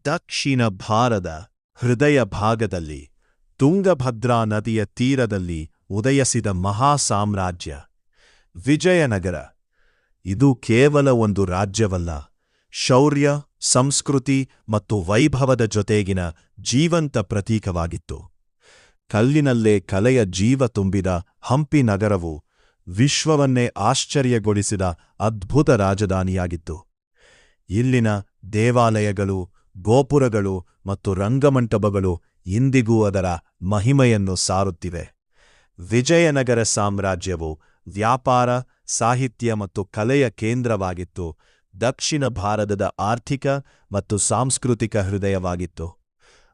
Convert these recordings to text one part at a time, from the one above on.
ದಕ್ಷಿಣ ಭಾರತ ಹೃದಯ ಭಾಗದಲ್ಲಿ ತುಂಗಭದ್ರಾ ನದಿಯ ತೀರದಲ್ಲಿ ಉದಯಿಸಿದ ಮಹಾ ಸಾಮ್ರಾಜ್ಯ ವಿಜಯನಗರ. ಇದು ಕೇವಲ ಒಂದು ರಾಜ್ಯವಲ್ಲ, ಶೌರ್ಯ, ಸಂಸ್ಕೃತಿ ಮತ್ತು ವೈಭವದ ಜೊತೆಗಿನ ಜೀವಂತ ಪ್ರತೀಕವಾಗಿತ್ತು. ಕಲ್ಲಿನಲ್ಲೇ ಕಲೆಯ ಜೀವ ತುಂಬಿದ ಹಂಪಿ ನಗರವು ವಿಶ್ವವನ್ನೇ ಆಶ್ಚರ್ಯಗೊಳಿಸಿದ ಅದ್ಭುತ ರಾಜಧಾನಿಯಾಗಿತ್ತು. ಇಲ್ಲಿನ ದೇವಾಲಯಗಳು, ಗೋಪುರಗಳು ಮತ್ತು ರಂಗಮಂಟಪಗಳು ಇಂದಿಗೂ ಅದರ ಮಹಿಮೆಯನ್ನು ಸಾರುತ್ತಿವೆ. ವಿಜಯನಗರ ಸಾಮ್ರಾಜ್ಯವು ವ್ಯಾಪಾರ, ಸಾಹಿತ್ಯ ಮತ್ತು ಕಲೆಯ ಕೇಂದ್ರವಾಗಿತ್ತು. ದಕ್ಷಿಣ ಭಾರತದ ಆರ್ಥಿಕ ಮತ್ತು ಸಾಂಸ್ಕೃತಿಕ ಹೃದಯವಾಗಿತ್ತು.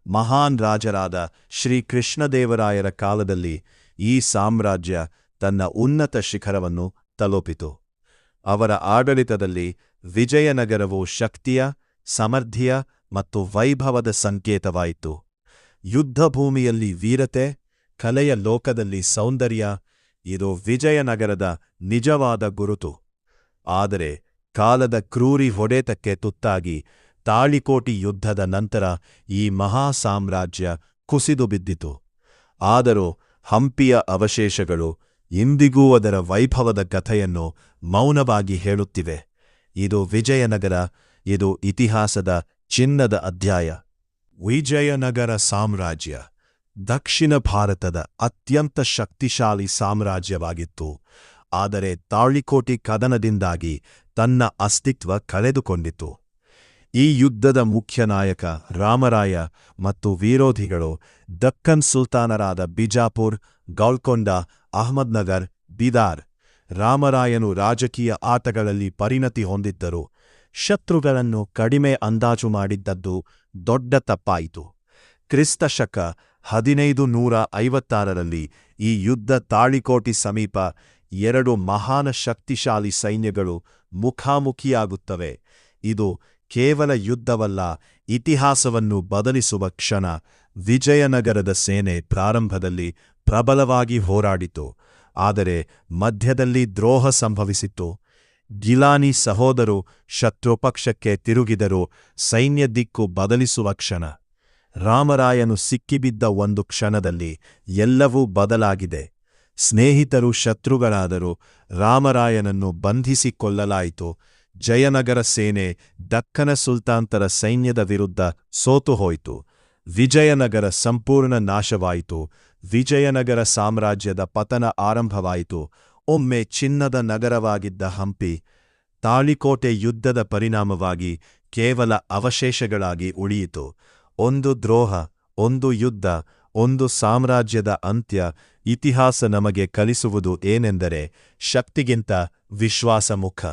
ಮಹಾನ್ ರಾಜರಾದ ಶ್ರೀ ಕೃಷ್ಣದೇವರಾಯರ ಕಾಲದಲ್ಲಿ ಈ ಸಾಮ್ರಾಜ್ಯ ತನ್ನ ಉನ್ನತ ಶಿಖರವನ್ನು ತಲುಪಿತು. ಅವರ ಆಡಳಿತದಲ್ಲಿ ವಿಜಯನಗರವು ಶಕ್ತಿಯ, ಸಮೃದ್ಧಿಯ ಮತ್ತು ವೈಭವದ ಸಂಕೇತವಾಯಿತು. ಯುದ್ಧಭೂಮಿಯಲ್ಲಿ ವೀರತೆ, ಕಲೆಯ ಲೋಕದಲ್ಲಿ ಸೌಂದರ್ಯ – ಇದು ವಿಜಯನಗರದ ನಿಜವಾದ ಗುರುತು. ಆದರೆ ಕಾಲದ ಕ್ರೂರಿ ಹೊಡೆತಕ್ಕೆ ತುತ್ತಾಗಿ ತಾಳಿಕೋಟಿ ಯುದ್ಧದ ನಂತರ ಈ ಮಹಾ ಸಾಮ್ರಾಜ್ಯ ಕುಸಿದು ಬಿದ್ದಿತು. ಆದರೂ ಹಂಪಿಯ ಅವಶೇಷಗಳು ಇಂದಿಗೂ ಅದರ ವೈಭವದ ಕಥೆಯನ್ನು ಮೌನವಾಗಿ ಹೇಳುತ್ತಿವೆ. ಇದು ವಿಜಯನಗರ, ಇದು ಇತಿಹಾಸದ ಚಿನ್ನದ ಅಧ್ಯಾಯ. ವಿಜಯನಗರ ಸಾಮ್ರಾಜ್ಯ ದಕ್ಷಿಣ ಭಾರತದ ಅತ್ಯಂತ ಶಕ್ತಿಶಾಲಿ ಸಾಮ್ರಾಜ್ಯವಾಗಿತ್ತು. ಆದರೆ ತಾಳಿಕೋಟಿ ಕದನದಿಂದಾಗಿ ತನ್ನ ಅಸ್ತಿತ್ವ ಕಳೆದುಕೊಂಡಿತು. ಈ ಯುದ್ಧದ ಮುಖ್ಯ ನಾಯಕ ರಾಮರಾಯ ಮತ್ತು ವಿರೋಧಿಗಳು ದಕ್ಕನ್ ಸುಲ್ತಾನರಾದ ಬಿಜಾಪುರ್, ಗೋಲ್ಕೊಂಡ, ಅಹ್ಮದ್ನಗರ್, ಬಿದಾರ್. ರಾಮರಾಯನು ರಾಜಕೀಯ ಆಟಗಳಲ್ಲಿ ಪರಿಣತಿ ಹೊಂದಿದ್ದರು. ಶತ್ರುಗಳನ್ನು ಕಡಿಮೆ ಅಂದಾಜು ಮಾಡಿದ್ದದ್ದು ದೊಡ್ಡ ತಪ್ಪಾಯಿತು. ಕ್ರಿಸ್ತಶಕ 1556ರಲ್ಲಿ ಈ ಯುದ್ಧ ತಾಳಿಕೋಟಿ ಸಮೀಪ ಎರಡು ಮಹಾನ್ ಶಕ್ತಿಶಾಲಿ ಸೈನ್ಯಗಳು ಮುಖಾಮುಖಿಯಾಗುತ್ತವೆ. ಇದು ಕೇವಲ ಯುದ್ಧವಲ್ಲ, ಇತಿಹಾಸವನ್ನು ಬದಲಿಸುವ ಕ್ಷಣ. ವಿಜಯನಗರದ ಸೇನೆ ಪ್ರಾರಂಭದಲ್ಲಿ ಪ್ರಬಲವಾಗಿ ಹೋರಾಡಿತು, ಆದರೆ ಮಧ್ಯದಲ್ಲಿ ದ್ರೋಹ ಸಂಭವಿಸಿತು. ಗಿಲಾನಿ ಸಹೋದರು ಶತ್ರುಪಕ್ಷಕ್ಕೆ ತಿರುಗಿದರು. ಸೈನ್ಯ ದಿಕ್ಕು ಬದಲಿಸುವ ಕ್ಷಣ. ರಾಮರಾಯನು ಸಿಕ್ಕಿಬಿದ್ದ ಒಂದು ಕ್ಷಣದಲ್ಲಿ ಎಲ್ಲವೂ ಬದಲಾಗಿದೆ. ಸ್ನೇಹಿತರು ಶತ್ರುಗಳಾದರು. ರಾಮರಾಯನನ್ನು ಬಂಧಿಸಿಕೊಳ್ಳಲಾಯಿತು. ಜಯನಗರ ಸೇನೆ ದಕ್ಕನ ಸುಲ್ತಾನರ ಸೈನ್ಯದ ವಿರುದ್ಧ ಸೋತುಹೋಯಿತು. ವಿಜಯನಗರ ಸಂಪೂರ್ಣ ನಾಶವಾಯಿತು. ವಿಜಯನಗರ ಸಾಮ್ರಾಜ್ಯದ ಪತನ ಆರಂಭವಾಯಿತು. ಒಮ್ಮೆ ಚಿನ್ನದ ನಗರವಾಗಿದ್ದ ಹಂಪಿ, ತಾಳಿಕೋಟೆ ಯುದ್ಧದ ಪರಿಣಾಮವಾಗಿ ಕೇವಲ ಅವಶೇಷಗಳಾಗಿ ಉಳಿಯಿತು. ಒಂದು ದ್ರೋಹ, ಒಂದು ಯುದ್ಧ, ಒಂದು ಸಾಮ್ರಾಜ್ಯದ ಅಂತ್ಯ. ಇತಿಹಾಸ ನಮಗೆ ಕಲಿಸುವುದು ಏನೆಂದರೆ, ಶಕ್ತಿಗಿಂತ ವಿಶ್ವಾಸ ಮುಖ್ಯ.